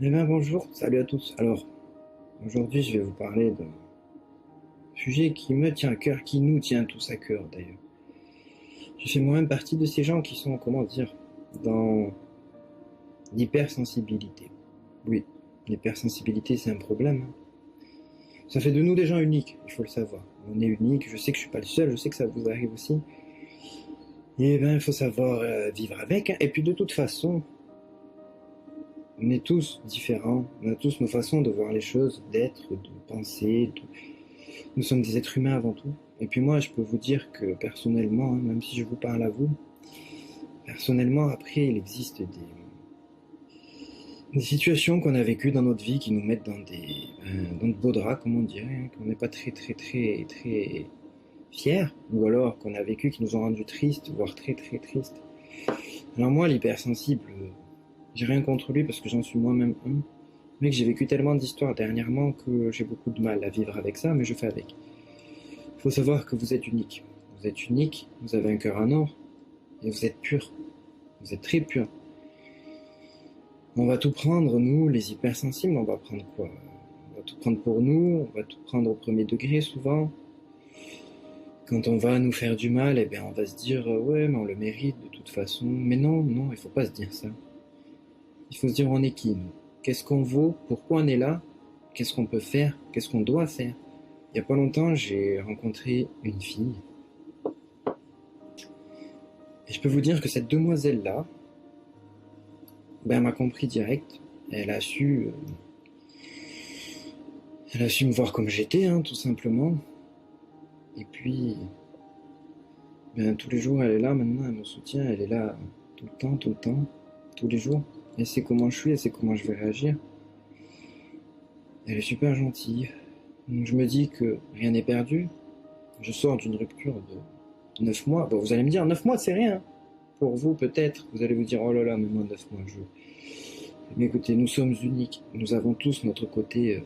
Eh bien bonjour, salut à tous. Alors, aujourd'hui je vais vous parler d'un sujet qui me tient à cœur, qui nous tient tous à cœur d'ailleurs. Je fais moi-même partie de ces gens qui sont, comment dire, dans l'hypersensibilité. Oui, l'hypersensibilité c'est un problème, hein. Ça fait de nous des gens uniques, il faut le savoir. On est unique, je sais que je suis pas le seul, je sais que ça vous arrive aussi. Et bien il faut savoir vivre avec, hein. Et puis de toute façon, on est tous différents, on a tous nos façons de voir les choses, d'être, de penser, nous sommes des êtres humains avant tout. Et puis moi, je peux vous dire que personnellement, hein, même si je vous parle à vous, personnellement, après, il existe des situations qu'on a vécues dans notre vie qui nous mettent dans de beaux draps, comme on dirait, hein, qu'on n'est pas très fiers, ou alors qu'on a vécu qui nous ont rendus tristes, voire très tristes. Alors moi, l'hypersensible, j'ai rien contre lui parce que j'en suis moi-même un. Mais que j'ai vécu tellement d'histoires dernièrement que j'ai beaucoup de mal à vivre avec ça, mais je fais avec. Il faut savoir que vous êtes unique. Vous êtes unique, vous avez un cœur en or, et vous êtes pur. Vous êtes très pur. On va tout prendre, nous, les hypersensibles, on va prendre quoi? On va tout prendre pour nous, on va tout prendre au premier degré souvent. Quand on va nous faire du mal, eh bien, on va se dire, ouais, mais on le mérite de toute façon. Mais non, non, il faut pas se dire ça. Il faut se dire, on est qui, nous? Qu'est-ce qu'on vaut? Pourquoi on est là? Qu'est-ce qu'on peut faire? Qu'est-ce qu'on doit faire? Il y a pas longtemps, j'ai rencontré une fille. Et je peux vous dire que cette demoiselle-là, ben, elle m'a compris direct. Elle a su, euh, elle a su me voir comme j'étais, hein, tout simplement. Et puis, ben, tous les jours, elle est là maintenant, elle me soutient, elle est là tout le temps, tous les jours. Elle sait comment je suis, elle sait comment je vais réagir. Elle est super gentille. Donc je me dis que rien n'est perdu. Je sors d'une rupture de 9 mois. Bon, vous allez me dire, 9 mois, c'est rien. Pour vous, peut-être, vous allez vous dire, oh là là, mais moi, 9 mois, je... Mais écoutez, nous sommes uniques. Nous avons tous notre côté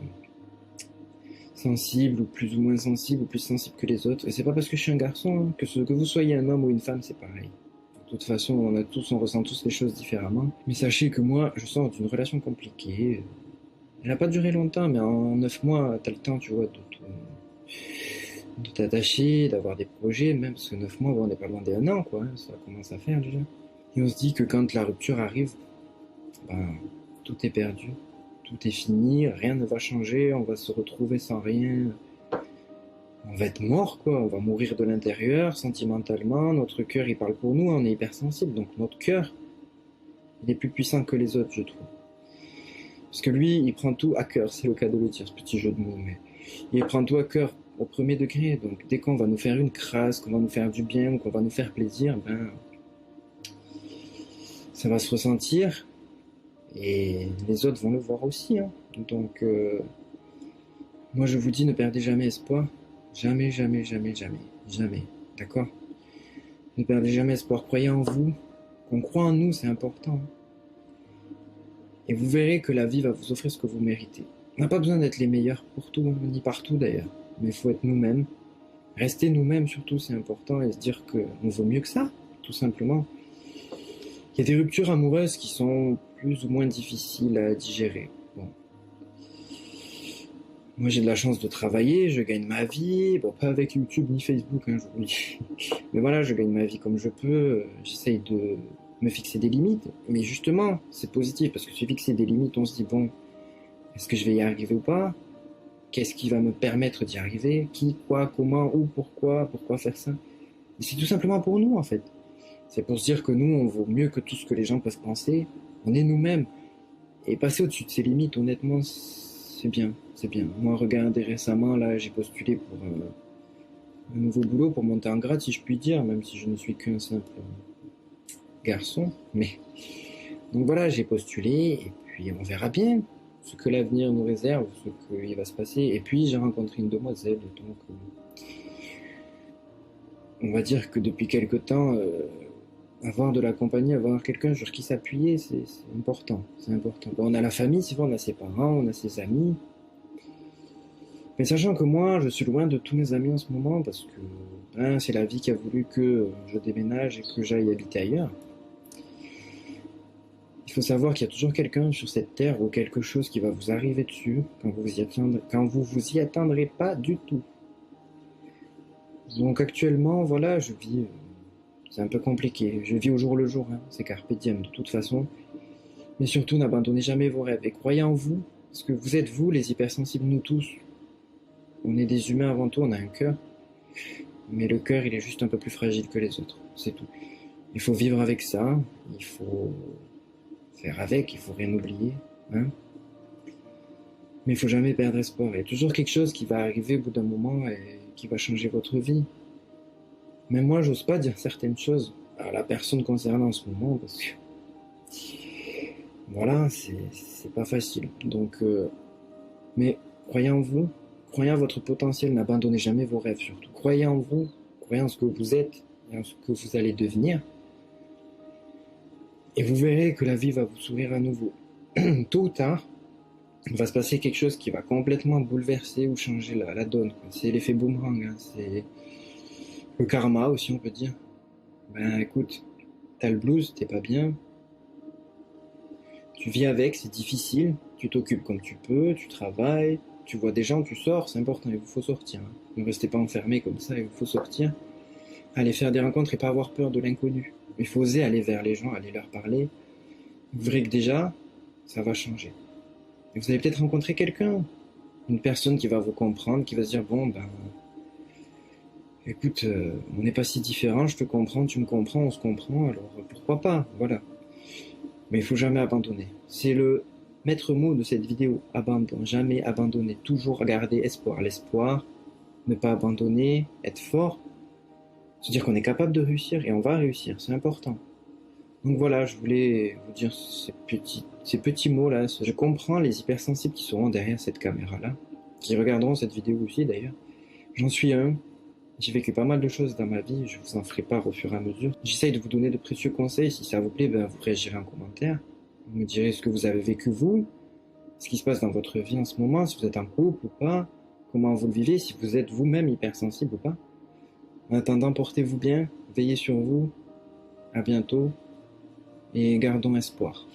sensible ou plus ou moins sensible ou plus sensible que les autres. Et c'est pas parce que je suis un garçon hein, que vous soyez un homme ou une femme, c'est pareil. De toute façon, on ressent tous les choses différemment. Mais sachez que moi, je sors d'une relation compliquée. Elle n'a pas duré longtemps, mais en 9 mois, t'as le temps, tu vois, de t'attacher, d'avoir des projets, même parce que 9 mois, bon, on n'est pas loin des 1 an, quoi, hein, ça commence à faire déjà. Et on se dit que quand la rupture arrive, ben, tout est perdu, tout est fini, rien ne va changer, on va se retrouver sans rien, on va être mort, quoi. On va mourir de l'intérieur, sentimentalement. Notre cœur, il parle pour nous. On est hypersensible. Donc, notre cœur, il est plus puissant que les autres, je trouve. Parce que lui, il prend tout à cœur. C'est le cas de le dire, ce petit jeu de mots. Mais il prend tout à cœur au premier degré. Donc, dès qu'on va nous faire une crasse, qu'on va nous faire du bien, qu'on va nous faire plaisir, ben, ça va se ressentir. Et les autres vont le voir aussi, hein. Donc, moi, je vous dis, ne perdez jamais espoir. Jamais. D'accord? Ne perdez jamais espoir, croyez en vous, qu'on croit en nous, c'est important. Et vous verrez que la vie va vous offrir ce que vous méritez. On n'a pas besoin d'être les meilleurs pour tout, ni partout d'ailleurs. Mais il faut être nous-mêmes. Rester nous-mêmes surtout, c'est important. Et se dire qu'on vaut mieux que ça, tout simplement. Il y a des ruptures amoureuses qui sont plus ou moins difficiles à digérer. Bon. Moi j'ai de la chance de travailler, je gagne ma vie. Bon, pas avec YouTube ni Facebook, hein, je vous le dis. Mais voilà, je gagne ma vie comme je peux. J'essaye de me fixer des limites. Mais justement, c'est positif parce que se fixer des limites, on se dit, bon, est-ce que je vais y arriver ou pas? Qu'est-ce qui va me permettre d'y arriver? Qui, quoi, comment, où, pourquoi faire ça? Et c'est tout simplement pour nous, en fait. C'est pour se dire que nous, on vaut mieux que tout ce que les gens peuvent penser. On est nous-mêmes. Et passer au-dessus de ses limites, honnêtement, c'est bien. C'est bien. Moi, regardez récemment, là, j'ai postulé pour un nouveau boulot pour monter en grade, si je puis dire, même si je ne suis qu'un simple garçon. Mais donc voilà, j'ai postulé et puis on verra bien ce que l'avenir nous réserve, ce qu'il va se passer. Et puis j'ai rencontré une demoiselle, donc on va dire que depuis quelque temps, avoir de la compagnie, avoir quelqu'un sur qui s'appuyer, c'est important. C'est important. Bon, on a la famille, souvent on a ses parents, on a ses amis. Mais sachant que moi, je suis loin de tous mes amis en ce moment parce que c'est la vie qui a voulu que je déménage et que j'aille habiter ailleurs. Il Il faut savoir qu'il y a toujours quelqu'un sur cette terre ou quelque chose qui va vous arriver dessus quand vous vous y attendrez pas du tout. Donc actuellement, voilà, je vis, c'est un peu compliqué. Je vis au jour le jour, hein, c'est carpe diem de toute façon. Mais surtout, n'abandonnez jamais vos rêves et croyez en vous, parce que vous êtes vous, les hypersensibles, nous tous. On est des humains avant tout, on a un cœur, mais le cœur, il est juste un peu plus fragile que les autres, c'est tout. Il faut vivre avec ça, il faut faire avec, il faut rien oublier, hein. Mais il faut jamais perdre espoir. Il y a toujours quelque chose qui va arriver au bout d'un moment et qui va changer votre vie. Même moi, j'ose pas dire certaines choses à la personne concernée en ce moment parce que voilà, c'est pas facile. Donc, mais croyez en vous, croyez en votre potentiel, n'abandonnez jamais vos rêves surtout. Croyez en vous, croyez en ce que vous êtes et en ce que vous allez devenir. Et vous verrez que la vie va vous sourire à nouveau. Tôt ou tard, il va se passer quelque chose qui va complètement bouleverser ou changer la donne. C'est l'effet boomerang, hein. C'est le karma aussi, on peut dire. Ben écoute, t'as le blues, t'es pas bien. Tu vis avec, c'est difficile. Tu t'occupes comme tu peux, tu travailles, tu vois des gens, tu sors, c'est important, il vous faut sortir, hein. Ne restez pas enfermés comme ça, il vous faut sortir. Aller faire des rencontres et pas avoir peur de l'inconnu. Il faut oser aller vers les gens, aller leur parler. Vous verrez que déjà, ça va changer. Et vous allez peut-être rencontrer quelqu'un, une personne qui va vous comprendre, qui va se dire bon ben écoute, on n'est pas si différents, je te comprends, tu me comprends, on se comprend, alors pourquoi pas, voilà. Mais il faut jamais abandonner. C'est le maître mot de cette vidéo, abandon, jamais abandonner, toujours garder espoir. L'espoir, ne pas abandonner, être fort, se dire qu'on est capable de réussir et on va réussir, c'est important. Donc voilà, je voulais vous dire ces petits mots-là. Je comprends les hypersensibles qui seront derrière cette caméra-là, qui regarderont cette vidéo aussi d'ailleurs. J'en suis un. J'ai vécu pas mal de choses dans ma vie, je vous en ferai part au fur et à mesure. J'essaye de vous donner de précieux conseils, si ça vous plaît, ben vous réagirez en commentaire. Vous me direz ce que vous avez vécu vous, ce qui se passe dans votre vie en ce moment, si vous êtes en couple ou pas, comment vous le vivez, si vous êtes vous-même hypersensible ou pas. En attendant, portez-vous bien, veillez sur vous, à bientôt, et gardons espoir.